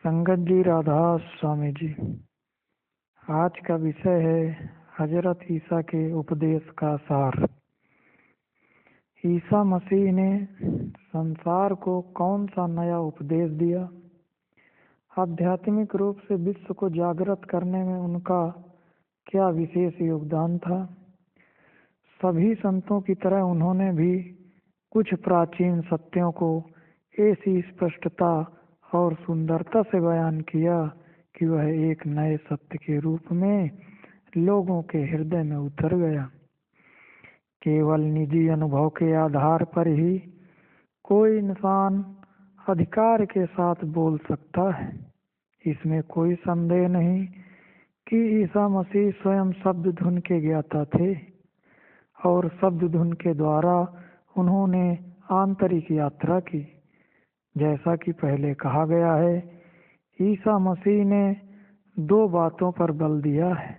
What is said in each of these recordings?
संगत जी, राधा स्वामी जी। आज का विषय है हजरत ईसा के उपदेश का सार। ईसा मसीह ने संसार को कौन सा नया उपदेश दिया? आध्यात्मिक रूप से विश्व को जागृत करने में उनका क्या विशेष योगदान था? सभी संतों की तरह उन्होंने भी कुछ प्राचीन सत्यों को ऐसी स्पष्टता और सुंदरता से बयान किया कि वह एक नए सत्य के रूप में लोगों के हृदय में उतर गया। केवल निजी अनुभव के आधार पर ही कोई इंसान अधिकार के साथ बोल सकता है। इसमें कोई संदेह नहीं कि ईसा मसीह स्वयं शब्द धुन के ज्ञाता थे और शब्द धुन के द्वारा उन्होंने आंतरिक यात्रा की। जैसा कि पहले कहा गया है, ईसा मसीह ने दो बातों पर बल दिया है।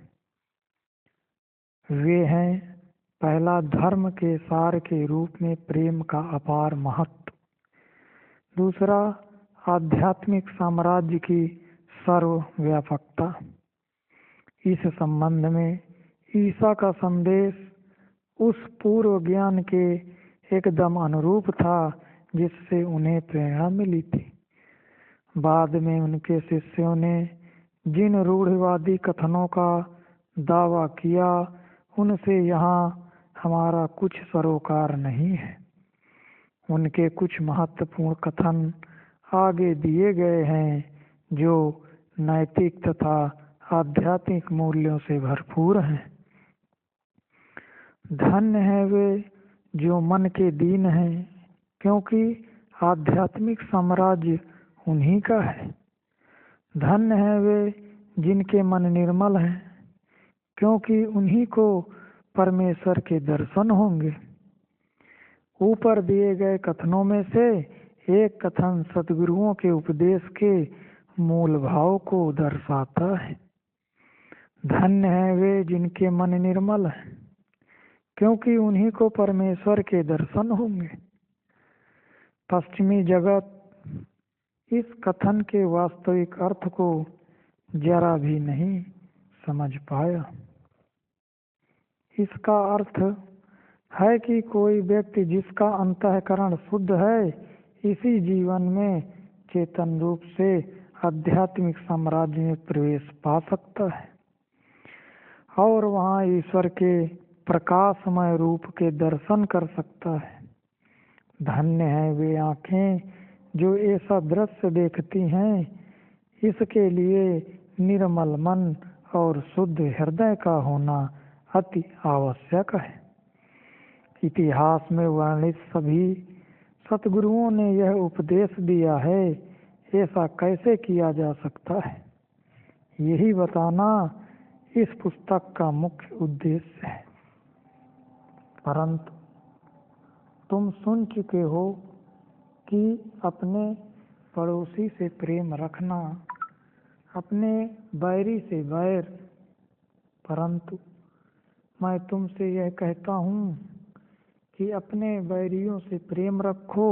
वे हैं, पहला, धर्म के सार के रूप में प्रेम का अपार महत्व। दूसरा, आध्यात्मिक साम्राज्य की सर्वव्यापकता। इस संबंध में ईसा का संदेश उस पूर्व ज्ञान के एकदम अनुरूप था जिससे उन्हें प्रेरणा मिली थी। बाद में उनके शिष्यों ने जिन रूढ़िवादी कथनों का दावा किया, उनसे यहाँ हमारा कुछ सरोकार नहीं है। उनके कुछ महत्वपूर्ण कथन आगे दिए गए हैं जो नैतिक तथा आध्यात्मिक मूल्यों से भरपूर हैं। धन्य है वे जो मन के दीन हैं, क्योंकि आध्यात्मिक साम्राज्य उन्हीं का है। धन्य है वे जिनके मन निर्मल हैं, क्योंकि उन्हीं को परमेश्वर के दर्शन होंगे। ऊपर दिए गए कथनों में से एक कथन सद्गुरुओं के उपदेश के मूल भाव को दर्शाता है। धन्य है वे जिनके मन निर्मल हैं, क्योंकि उन्हीं को परमेश्वर के दर्शन होंगे। पश्चिमी जगत इस कथन के वास्तविक अर्थ को जरा भी नहीं समझ पाया। इसका अर्थ है कि कोई व्यक्ति जिसका अंतःकरण शुद्ध है, इसी जीवन में चेतन रूप से आध्यात्मिक साम्राज्य में प्रवेश पा सकता है और वहाँ ईश्वर के प्रकाशमय रूप के दर्शन कर सकता है। धन्य है वे आँखें जो ऐसा दृश्य देखती हैं। इसके लिए निर्मल मन और शुद्ध हृदय का होना अति आवश्यक है। इतिहास में वर्णित सभी सतगुरुओं ने यह उपदेश दिया है। ऐसा कैसे किया जा सकता है, यही बताना इस पुस्तक का मुख्य उद्देश्य है। परंतु तुम सुन चुके हो कि अपने पड़ोसी से प्रेम रखना, अपने बैरी से बैर। परंतु मैं तुमसे यह कहता हूँ कि अपने बैरियों से प्रेम रखो,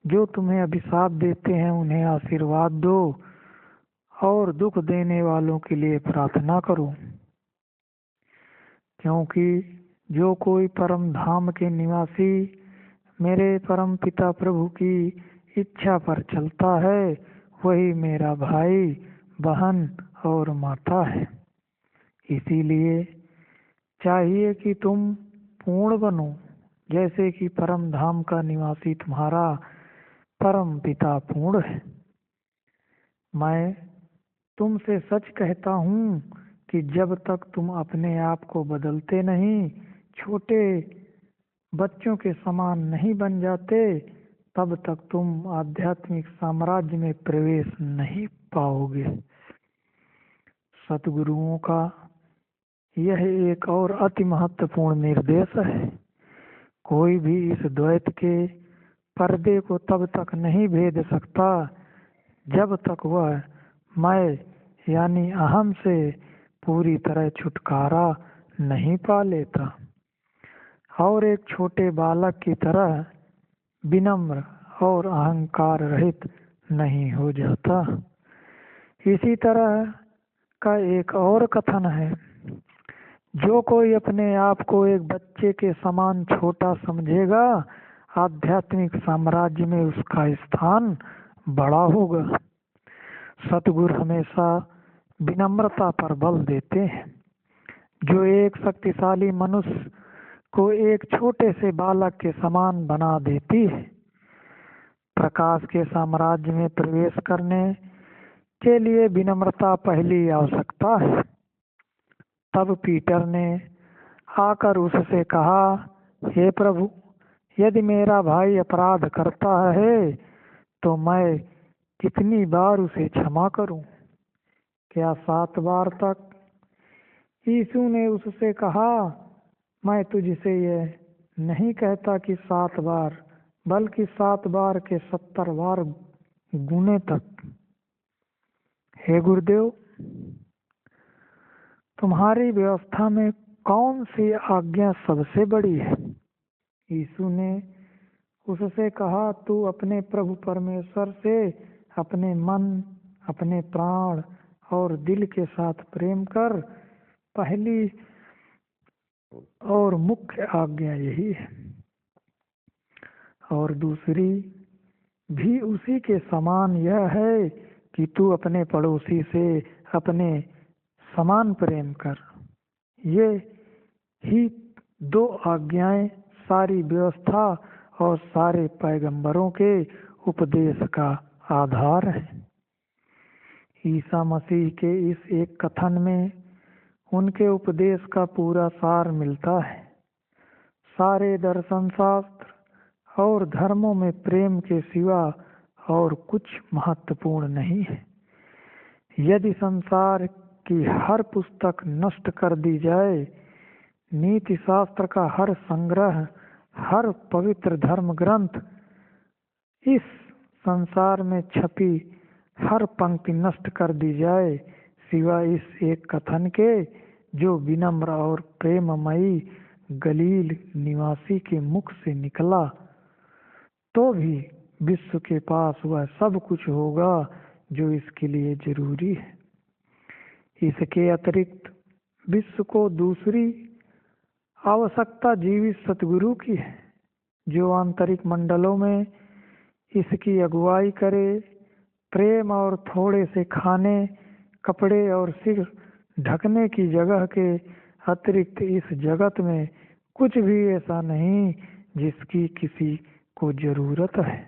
जो तुम्हें अभिशाप देते हैं उन्हें आशीर्वाद दो और दुख देने वालों के लिए प्रार्थना करो, क्योंकि जो कोई परम धाम के निवासी मेरे परम पिता प्रभु की इच्छा पर चलता है, वही मेरा भाई, बहन और माता है। इसीलिए चाहिए कि तुम पूर्ण बनो, जैसे कि परम धाम का निवासी तुम्हारा परम पिता पूर्ण है। मैं तुमसे सच कहता हूँ कि जब तक तुम अपने आप को बदलते नहीं, छोटे बच्चों के समान नहीं बन जाते, तब तक तुम आध्यात्मिक साम्राज्य में प्रवेश नहीं पाओगे। सतगुरुओं का यह एक और अति महत्वपूर्ण निर्देश है। कोई भी इस द्वैत के पर्दे को तब तक नहीं भेद सकता जब तक वह मैं यानी अहम से पूरी तरह छुटकारा नहीं पा लेता और एक छोटे बालक की तरह विनम्र और अहंकार रहित नहीं हो जाता। इसी तरह का एक और कथन है, जो कोई अपने आप को एक बच्चे के समान छोटा समझेगा, आध्यात्मिक साम्राज्य में उसका स्थान बड़ा होगा। सतगुरु हमेशा विनम्रता पर बल देते हैं, जो एक शक्तिशाली मनुष्य को एक छोटे से बालक के समान बना देती है। प्रकाश के साम्राज्य में प्रवेश करने के लिए विनम्रता पहली आवश्यकता है। तब पीटर ने आकर उससे कहा, हे प्रभु, यदि मेरा भाई अपराध करता है तो मैं कितनी बार उसे क्षमा करूं? क्या 7 बार तक? यीशु ने उससे कहा, मैं तुझसे यह नहीं कहता कि 7 बार, बल्कि 7 बार के 70 बार गुने तक। हे गुरुदेव, तुम्हारी व्यवस्था में कौन सी आज्ञा सबसे बड़ी है? यीशु ने उससे कहा, तू अपने प्रभु परमेश्वर से अपने मन, अपने प्राण और दिल के साथ प्रेम कर। पहली और मुख्य आज्ञा यही है, और दूसरी भी उसी के समान यह है कि तू अपने पड़ोसी से अपने समान प्रेम कर। ये ही 2 आज्ञाएं सारी व्यवस्था और सारे पैगंबरों के उपदेश का आधार है। ईसा मसीह के इस एक कथन में उनके उपदेश का पूरा सार मिलता है। सारे दर्शन शास्त्र और धर्मों में प्रेम के सिवा और कुछ महत्वपूर्ण नहीं है। यदि संसार की हर पुस्तक नष्ट कर दी जाए, नीति शास्त्र का हर संग्रह, हर पवित्र धर्म ग्रंथ, इस संसार में छपी हर पंक्ति नष्ट कर दी जाए, सिवाय इस एक कथन के जो विनम्र और प्रेममयी गलील निवासी के मुख से निकला, तो भी विश्व के पास वह सब कुछ होगा जो इसके लिए जरूरी है। इसके अतिरिक्त विश्व को दूसरी आवश्यकता जीवित सतगुरु की है, जो आंतरिक मंडलों में इसकी अगुवाई करे। प्रेम और थोड़े से खाने, कपड़े और सिर ढकने की जगह के अतिरिक्त इस जगत में कुछ भी ऐसा नहीं जिसकी किसी को जरूरत है।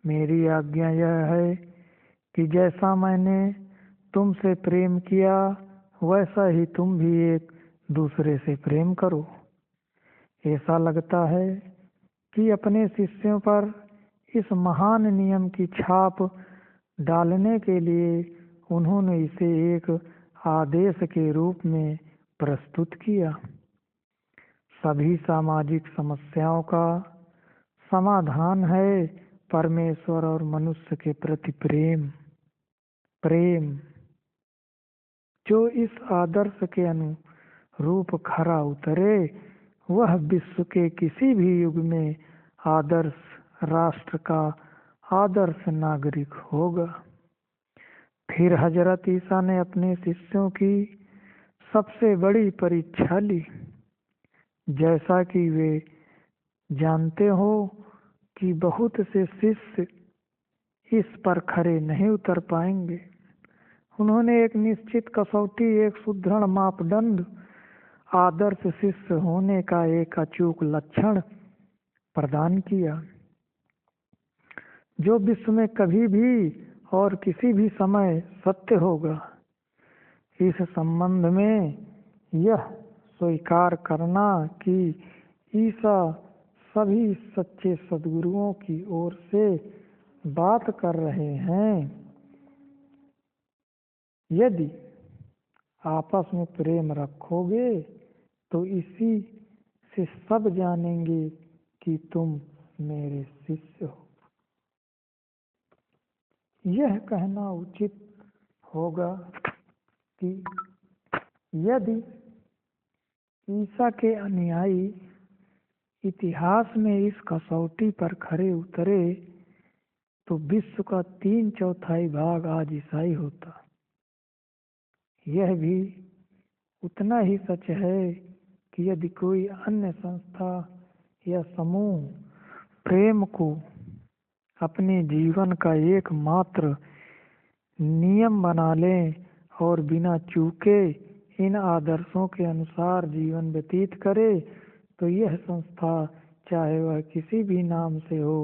मेरी आज्ञा यह है कि जैसा मैंने तुमसे प्रेम किया, वैसा ही तुम भी एक दूसरे से प्रेम करो। ऐसा लगता है कि अपने शिष्यों पर इस महान नियम की छाप डालने के लिए उन्होंने इसे एक आदेश के रूप में प्रस्तुत किया। सभी सामाजिक समस्याओं का समाधान है परमेश्वर और मनुष्य के प्रति प्रेम। प्रेम जो इस आदर्श के अनुरूप खरा उतरे, वह विश्व के किसी भी युग में आदर्श राष्ट्र का आदर्श नागरिक होगा। फिर हजरत ईसा ने अपने शिष्यों की सबसे बड़ी परीक्षा ली। जैसा कि वे जानते हो कि बहुत से शिष्य इस पर खरे नहीं उतर पाएंगे, उन्होंने एक निश्चित कसौटी, एक सुदृढ़ मापदंड, आदर्श शिष्य होने का एक अचूक लक्षण प्रदान किया, जो विश्व में कभी भी और किसी भी समय सत्य होगा। इस संबंध में यह स्वीकार करना कि ईसा सभी सच्चे सद्गुरुओं की ओर से बात कर रहे हैं। यदि आपस में प्रेम रखोगे तो इसी से सब जानेंगे कि तुम मेरे शिष्य हो। यह कहना उचित होगा कि यदि ईसा के अनुयायी इतिहास में इस कसौटी पर खरे उतरे तो विश्व का 3/4 भाग आज ईसाई होता। यह भी उतना ही सच है कि यदि कोई अन्य संस्था या समूह प्रेम को अपने जीवन का एकमात्र नियम बना लें और बिना चूके इन आदर्शों के अनुसार जीवन व्यतीत करे, तो यह संस्था चाहे वह किसी भी नाम से हो,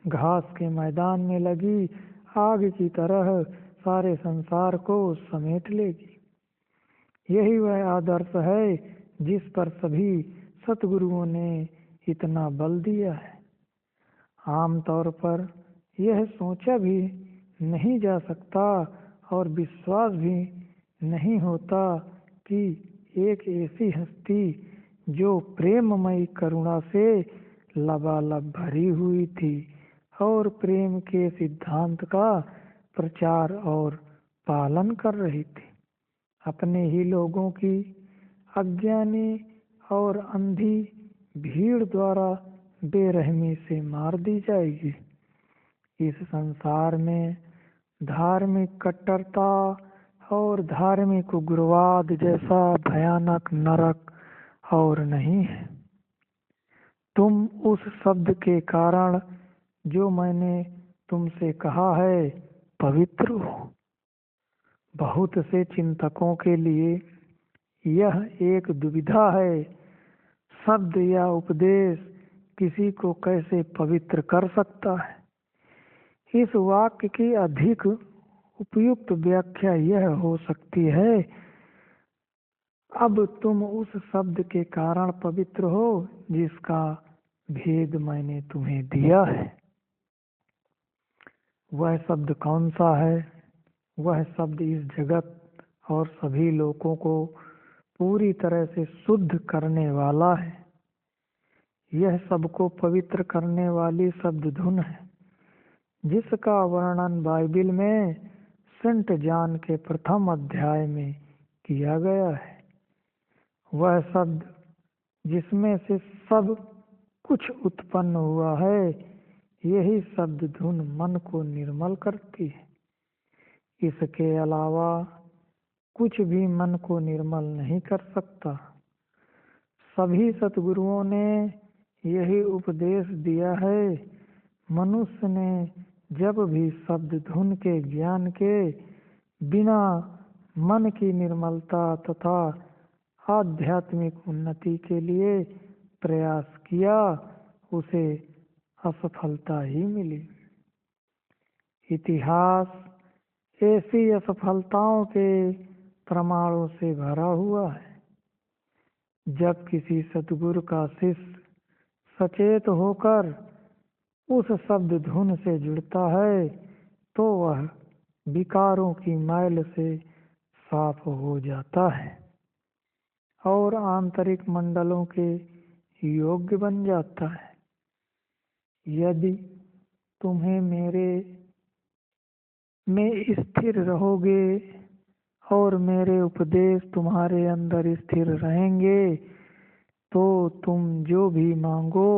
घास के मैदान में लगी आग की तरह सारे संसार को समेट लेगी। यही वह आदर्श है जिस पर सभी सतगुरुओं ने इतना बल दिया है। आमतौर पर यह सोचा भी नहीं जा सकता और विश्वास भी नहीं होता कि एक ऐसी हस्ती जो प्रेममयी करुणा से लबालब भरी हुई थी और प्रेम के सिद्धांत का प्रचार और पालन कर रही थी, अपने ही लोगों की अज्ञानी और अंधी भीड़ द्वारा बेरहमी से मार दी जाएगी। इस संसार में धार्मिक कट्टरता और धार्मिक उग्रवाद जैसा भयानक नरक और नहीं है। तुम उस शब्द के कारण जो मैंने तुमसे कहा है पवित्र हो। बहुत से चिंतकों के लिए यह एक दुविधा है, शब्द या उपदेश किसी को कैसे पवित्र कर सकता है। इस वाक्य की अधिक उपयुक्त व्याख्या यह हो सकती है, अब तुम उस शब्द के कारण पवित्र हो जिसका भेद मैंने तुम्हें दिया है। वह शब्द कौन सा है? वह शब्द इस जगत और सभी लोगों को पूरी तरह से शुद्ध करने वाला है। यह सबको पवित्र करने वाली शब्द धुन है जिसका वर्णन बाइबिल में सेंट जॉन के प्रथम अध्याय में किया गया है। वह शब्द जिसमें से सब कुछ उत्पन्न हुआ है, यही शब्द धुन मन को निर्मल करती है। इसके अलावा कुछ भी मन को निर्मल नहीं कर सकता। सभी सतगुरुओं ने यही उपदेश दिया है। मनुष्य ने जब भी शब्द धुन के ज्ञान के बिना मन की निर्मलता तथा आध्यात्मिक उन्नति के लिए प्रयास किया, उसे असफलता ही मिली। इतिहास ऐसी असफलताओं के प्रमाणों से भरा हुआ है। जब किसी सतगुरु का शिष्य सचेत होकर उस शब्द धुन से जुड़ता है तो वह विकारों की मैल से साफ हो जाता है और आंतरिक मंडलों के योग्य बन जाता है। यदि तुम्हें मेरे में स्थिर रहोगे और मेरे उपदेश तुम्हारे अंदर स्थिर रहेंगे तो तुम जो भी मांगो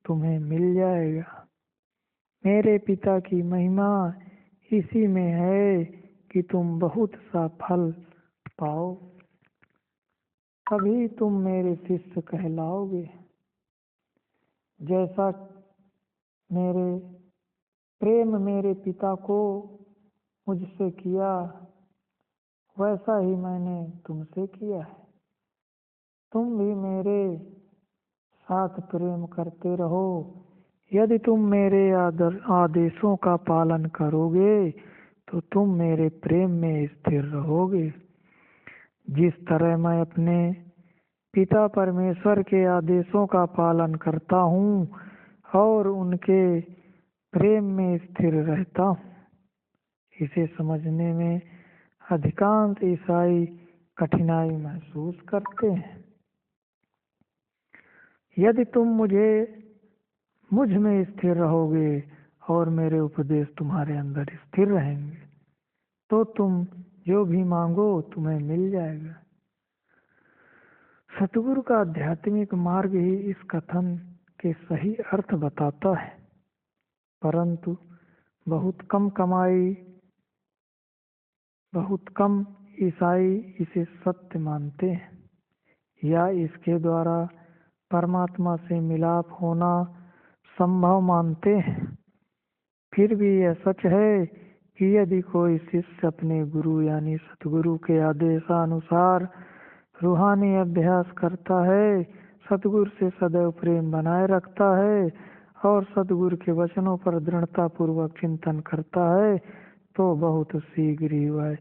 तुम्हें मिल जाएगा। मेरे पिता की महिमा इसी में है कि तुम बहुत सा फल पाओ, तभी तुम मेरे शिष्य कहलाओगे। जैसा मेरे पिता को मुझसे किया, वैसा ही मैंने तुमसे किया है। तुम भी मेरे साथ प्रेम करते रहो। यदि तुम मेरे आदेशों का पालन करोगे तो तुम मेरे प्रेम में स्थिर रहोगे। जिस तरह मैं अपने पिता परमेश्वर के आदेशों का पालन करता हूँ और उनके प्रेम में स्थिर रहता हूँ। इसे समझने में अधिकांश ईसाई कठिनाई महसूस करते हैं। यदि तुम मुझ में स्थिर रहोगे और मेरे उपदेश तुम्हारे अंदर स्थिर रहेंगे तो तुम जो भी मांगो तुम्हें मिल जाएगा। सतगुरु का आध्यात्मिक मार्ग ही इस कथन के सही अर्थ बताता है, परंतु बहुत कम कमाई, बहुत कम ईसाई इसे सत्य मानते हैं या इसके द्वारा परमात्मा से मिलाप होना संभव मानते हैं। फिर भी यह सच है कि यदि कोई शिष्य अपने गुरु यानी सतगुरु के आदेशानुसार रूहानी अभ्यास करता है, सतगुरु से सदैव प्रेम बनाए रखता है और सतगुरु के वचनों पर दृढ़ता पूर्वक चिंतन करता है, तो बहुत शीघ्र ही वह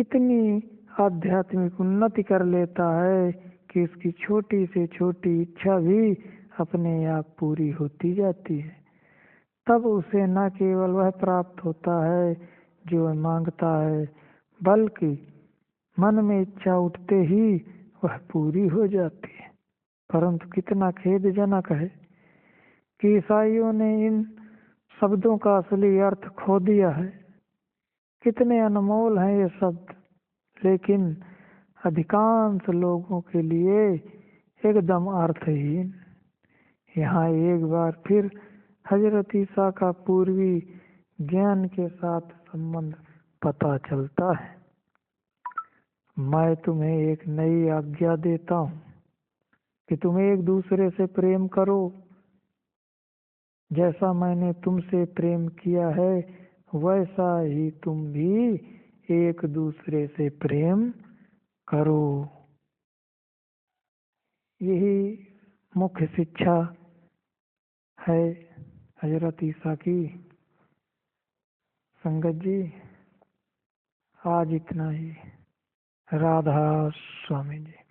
इतनी आध्यात्मिक उन्नति कर लेता है कि उसकी छोटी से छोटी इच्छा भी अपने आप पूरी होती जाती है। तब उसे न केवल वह प्राप्त होता है जो वह मांगता है, बल्कि मन में इच्छा उठते ही वह पूरी हो जाती है। परंतु कितना खेदजनक है कि ईसाइयों ने इन शब्दों का असली अर्थ खो दिया है। कितने अनमोल हैं ये शब्द, लेकिन अधिकांश लोगों के लिए एकदम अर्थहीन। यहाँ एक बार फिर हजरत ईसा का पूर्वी ज्ञान के साथ संबंध पता चलता है। मैं तुम्हें एक नई आज्ञा देता हूँ कि तुम एक दूसरे से प्रेम करो, जैसा मैंने तुमसे प्रेम किया है वैसा ही तुम भी एक दूसरे से प्रेम करो। यही मुख्य शिक्षा है हजरत ईसा की। संगत जी, आज इतना ही। राधा स्वामी जी।